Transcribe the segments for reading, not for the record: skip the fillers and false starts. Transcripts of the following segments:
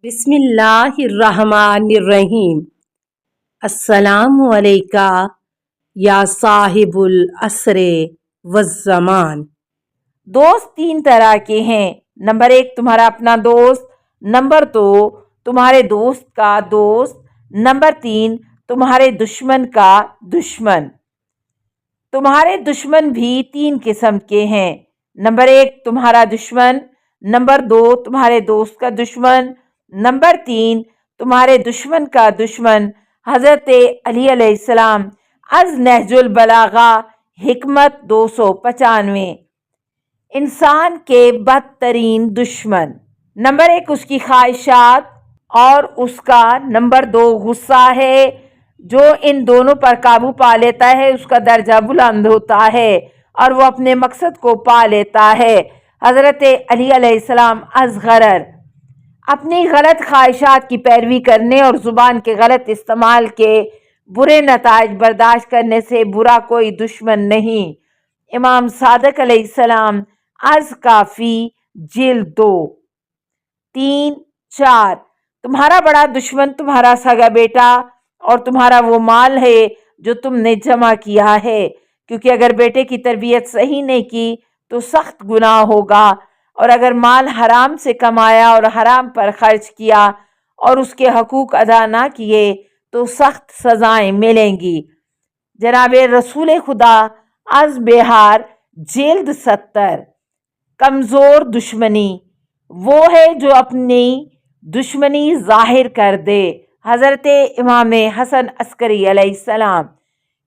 بسم اللہ الرحمن الرحیم۔ السلام علیکہ یا صاحب العصر والزمان۔ دوست تین طرح کے ہیں۔ نمبر 1 تمہارا اپنا دوست، نمبر 2 تمہارے دوست کا دوست، نمبر 3 تمہارے دشمن کا دشمن۔ تمہارے دشمن بھی 3 قسم کے ہیں۔ نمبر 1 تمہارا دشمن، نمبر 2 تمہارے دوست کا دشمن، نمبر 3 تمہارے دشمن کا دشمن۔ حضرت علی علیہ السلام از نہج البلاغہ حکمت 295۔ انسان کے بدترین دشمن، نمبر 1 اس کی خواہشات اور اس کا نمبر 2 غصہ ہے۔ جو ان دونوں پر قابو پا لیتا ہے اس کا درجہ بلند ہوتا ہے اور وہ اپنے مقصد کو پا لیتا ہے۔ حضرت علی علیہ السلام از غرر، اپنی غلط خواہشات کی پیروی کرنے اور زبان کے غلط استعمال کے برے نتائج برداشت کرنے سے برا کوئی دشمن نہیں۔ امام صادق علیہ السلام از کافی جلد 2 3 4۔ تمہارا بڑا دشمن تمہارا سگا بیٹا اور تمہارا وہ مال ہے جو تم نے جمع کیا ہے، کیونکہ اگر بیٹے کی تربیت صحیح نہیں کی تو سخت گناہ ہوگا، اور اگر مال حرام سے کمایا اور حرام پر خرچ کیا اور اس کے حقوق ادا نہ کیے تو سخت سزائیں ملیں گی۔ جناب رسول خدا از بہار جلد 70۔ کمزور دشمنی وہ ہے جو اپنی دشمنی ظاہر کر دے۔ حضرت امام حسن عسکری علیہ السلام،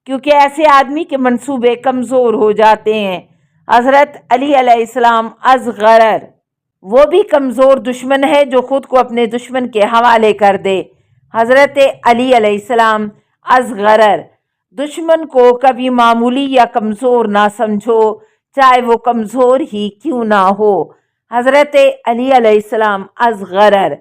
کیونکہ ایسے آدمی کے منصوبے کمزور ہو جاتے ہیں۔ حضرت علی علیہ السلام از غرر، وہ بھی کمزور دشمن ہے جو خود کو اپنے دشمن کے حوالے کر دے۔ حضرت علی علیہ السلام از غرر، دشمن کو کبھی معمولی یا کمزور نہ سمجھو، چاہے وہ کمزور ہی کیوں نہ ہو۔ حضرت علی علیہ السلام از غرر،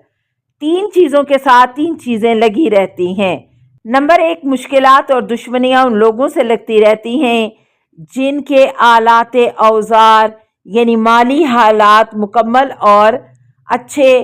3 چیزوں کے ساتھ 3 چیزیں لگی رہتی ہیں۔ نمبر 1 مشکلات اور دشمنیاں ان لوگوں سے لگتی رہتی ہیں جن کے آلات اوزار یعنی مالی حالات مکمل اور اچھے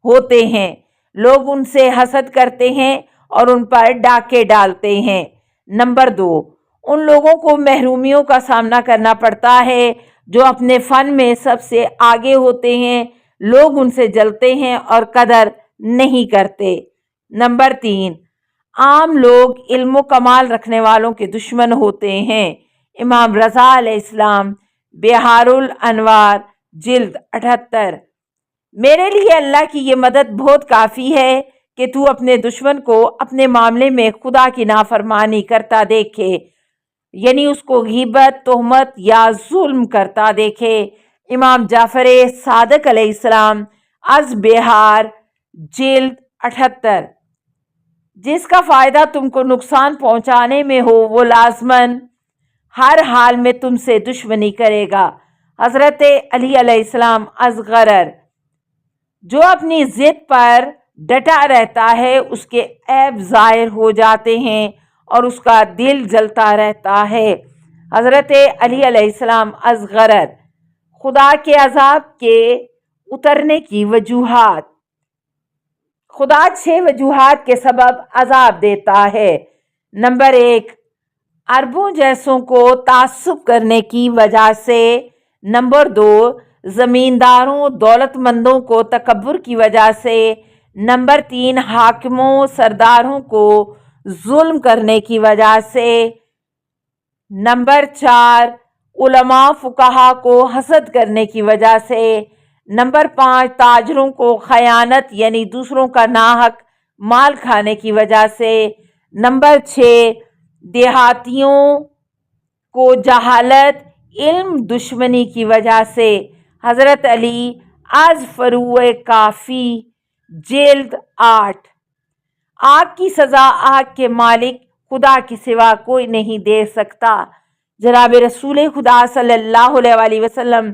ہوتے ہیں۔ لوگ ان سے حسد کرتے ہیں اور ان پر ڈاکے ڈالتے ہیں۔ نمبر 2 ان لوگوں کو محرومیوں کا سامنا کرنا پڑتا ہے جو اپنے فن میں سب سے آگے ہوتے ہیں۔ لوگ ان سے جلتے ہیں اور قدر نہیں کرتے۔ نمبر 3 عام لوگ علم و کمال رکھنے والوں کے دشمن ہوتے ہیں۔ امام رضا علیہ السلام بہار الانوار جلد 78۔ میرے لیے اللہ کی یہ مدد بہت کافی ہے کہ تو اپنے دشمن کو اپنے معاملے میں خدا کی نافرمانی کرتا دیکھے، یعنی اس کو غیبت، تہمت یا ظلم کرتا دیکھے۔ امام جعفر صادق علیہ السلام از بہار جلد 78۔ جس کا فائدہ تم کو نقصان پہنچانے میں ہو وہ لازماً ہر حال میں تم سے دشمنی کرے گا۔ حضرت علی علیہ السلام از غرر، جو اپنی ضد پر ڈٹا رہتا ہے اس کے عیب ظاہر ہو جاتے ہیں اور اس کا دل جلتا رہتا ہے۔ حضرت علی علیہ السلام از غرر، خدا کے عذاب کے اترنے کی وجوہات۔ خدا 6 وجوہات کے سبب عذاب دیتا ہے۔ نمبر 1 عربوں جیسوں کو تعصب کرنے کی وجہ سے، نمبر 2 زمینداروں دولت مندوں کو تکبر کی وجہ سے، نمبر 3 حاکموں سرداروں کو ظلم کرنے کی وجہ سے، نمبر 4 علماء فقہا کو حسد کرنے کی وجہ سے، نمبر 5 تاجروں کو خیانت یعنی دوسروں کا ناحق مال کھانے کی وجہ سے، نمبر 6 دیہاتیوں کو جہالت علم دشمنی کی وجہ سے۔ حضرت علی از فروع کافی جلد 8۔ آگ کی سزا آگ کے مالک خدا کے سوا کوئی نہیں دے سکتا۔ جناب رسول خدا صلی اللہ علیہ وسلم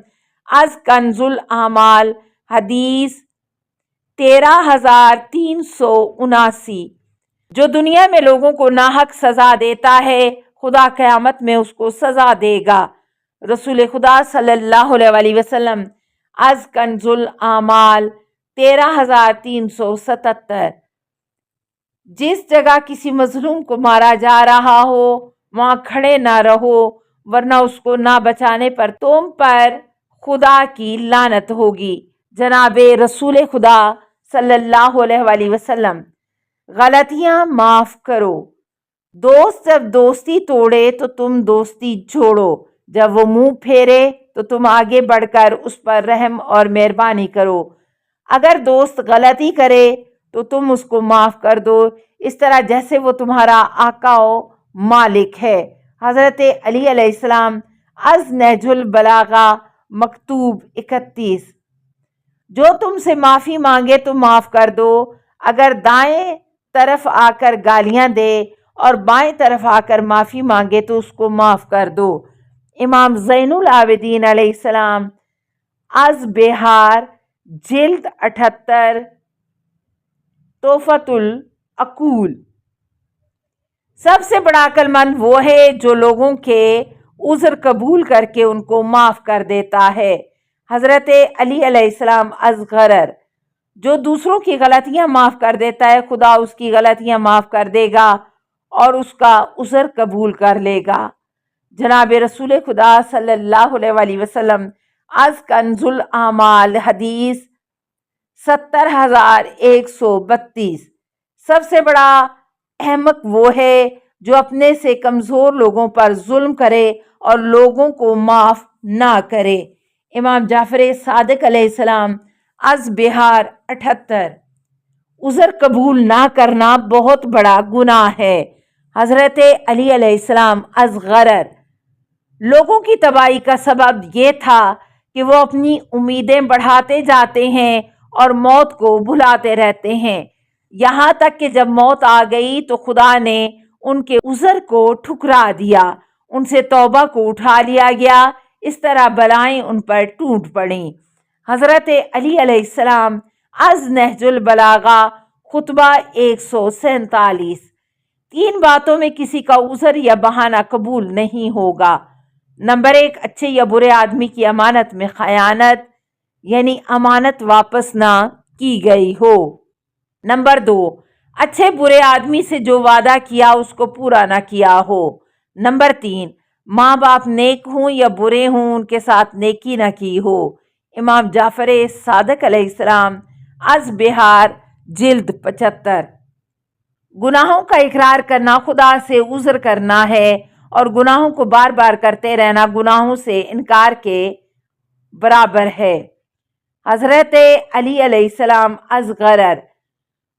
از کنز الاعمال حدیث 13379۔ جو دنیا میں لوگوں کو ناحق سزا دیتا ہے خدا قیامت میں اس کو سزا دے گا۔ رسول خدا صلی اللہ علیہ وسلم از کنز الاعمال 13,377۔ جس جگہ کسی مظلوم کو مارا جا رہا ہو وہاں کھڑے نہ رہو، ورنہ اس کو نہ بچانے پر تم پر خدا کی لعنت ہوگی۔ جناب رسول خدا صلی اللہ علیہ وآلہ وسلم۔ غلطیاں معاف کرو۔ دوست جب دوستی توڑے تو تم دوستی جوڑو، جب وہ منہ پھیرے تو تم آگے بڑھ کر اس پر رحم اور مہربانی کرو۔ اگر دوست غلطی کرے تو تم اس کو معاف کر دو، اس طرح جیسے وہ تمہارا آقا و مالک ہے۔ حضرت علی علیہ السلام از نہج البلاغہ مکتوب 31۔ جو تم سے معافی مانگے تو معاف کر دو، اگر دائیں طرف آ کر گالیاں دے اور بائیں طرف آ کر معافی مانگے تو اس کو معاف کر دو۔ امام زین العابدین علیہ السلام از بہار جلد 78 تحفۃ العقول۔ سب سے بڑا عقل مند وہ ہے جو لوگوں کے عذر قبول کر کے ان کو معاف کر دیتا ہے۔ حضرت علی علیہ السلام از غرر۔ جو دوسروں کی غلطیاں معاف کر دیتا ہے خدا اس کی غلطیاں معاف کر دے گا اور اس کا عذر قبول کر لے گا۔ جناب رسول خدا صلی اللہ علیہ وآلہ وسلم از کنز الاعمال حدیث 70,132۔ سب سے بڑا احمق وہ ہے جو اپنے سے کمزور لوگوں پر ظلم کرے اور لوگوں کو معاف نہ کرے۔ امام جعفر صادق علیہ السلام از بہار 78۔ عذر قبول نہ کرنا بہت بڑا گناہ ہے۔ حضرت علی علیہ السلام از غرر۔ لوگوں کی تباہی کا سبب یہ تھا کہ وہ اپنی امیدیں بڑھاتے جاتے ہیں اور موت کو بھلاتے رہتے ہیں، یہاں تک کہ جب موت آ گئی تو خدا نے ان کے عذر کو ٹھکرا دیا، ان سے توبہ کو اٹھا لیا گیا، اس طرح بلائیں ان پر ٹوٹ پڑیں۔ حضرت علی علیہ السلام از نہج البلاغہ خطبہ 147۔ تین باتوں میں کسی کا عذر یا بہانہ قبول نہیں ہوگا۔ نمبر 1، اچھے یا برے آدمی کی امانت میں خیانت، یعنی امانت واپس نہ کی گئی ہو۔ نمبر 2، اچھے برے آدمی سے جو وعدہ کیا اس کو پورا نہ کیا ہو۔ نمبر 3، ماں باپ نیک ہوں یا برے ہوں ان کے ساتھ نیکی نہ کی ہو۔ امام جعفر صادق علیہ السلام از بہار جلد 75۔ گناہوں کا اقرار کرنا خدا سے عذر کرنا ہے اور گناہوں کو بار بار کرتے رہنا گناہوں سے انکار کے برابر ہے۔ حضرت علی علیہ السلام از غرر۔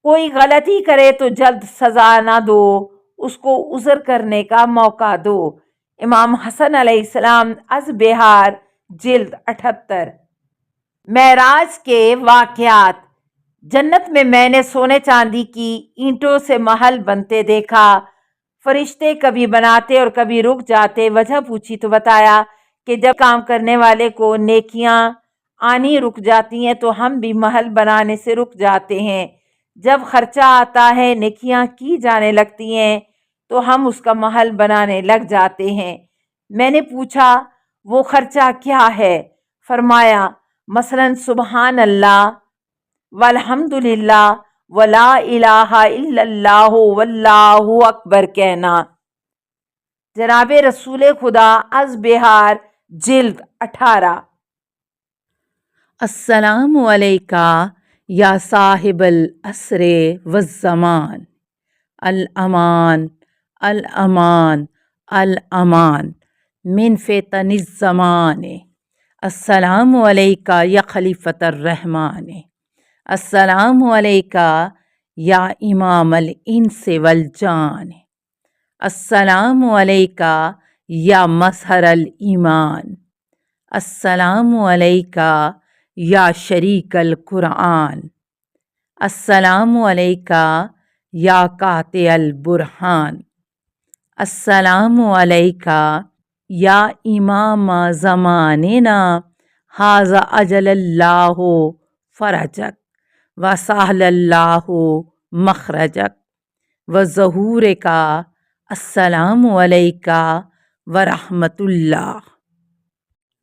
کوئی غلطی کرے تو جلد سزا نہ دو، اس کو عذر کرنے کا موقع دو۔ امام حسن علیہ السلام از بہار جلد 78۔ معراج کے واقعات۔ جنت میں نے سونے چاندی کی اینٹوں سے محل بنتے دیکھا۔ فرشتے کبھی بناتے اور کبھی رک جاتے۔ وجہ پوچھی تو بتایا کہ جب کام کرنے والے کو نیکیاں آنی رک جاتی ہیں تو ہم بھی محل بنانے سے رک جاتے ہیں۔ جب خرچہ آتا ہے نیکیاں کی جانے لگتی ہیں تو ہم اس کا محل بنانے لگ جاتے ہیں۔ میں نے پوچھا وہ خرچہ کیا ہے؟ فرمایا مثلاً سبحان اللہ والحمدللہ ولا الہ الا اللہ واللہ اکبر کہنا۔ جناب رسول خدا از بہار جلد 18۔ السلام علیکہ یا صاحب العصر والزمان، الامان الامان الامان من فتن الزمان۔ السلام علیکہ یا خلیفۃ الرحمن، السلام علیکہ یا امام الانس والجان، السلام علیکہ یا مظہر الایمان، السلام علیکہ یا شریک القرآن، السلام علیکہ یا قاطع البرہان، السلام علیکہ یا امام زماننا ھذا اجل اللہ فرجک وسہل اللہ مخرجک وظہورک۔ السلام علیکہ ورحمۃ اللہ۔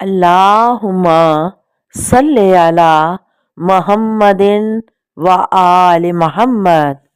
اللہم صلی علی محمد و آل محمد.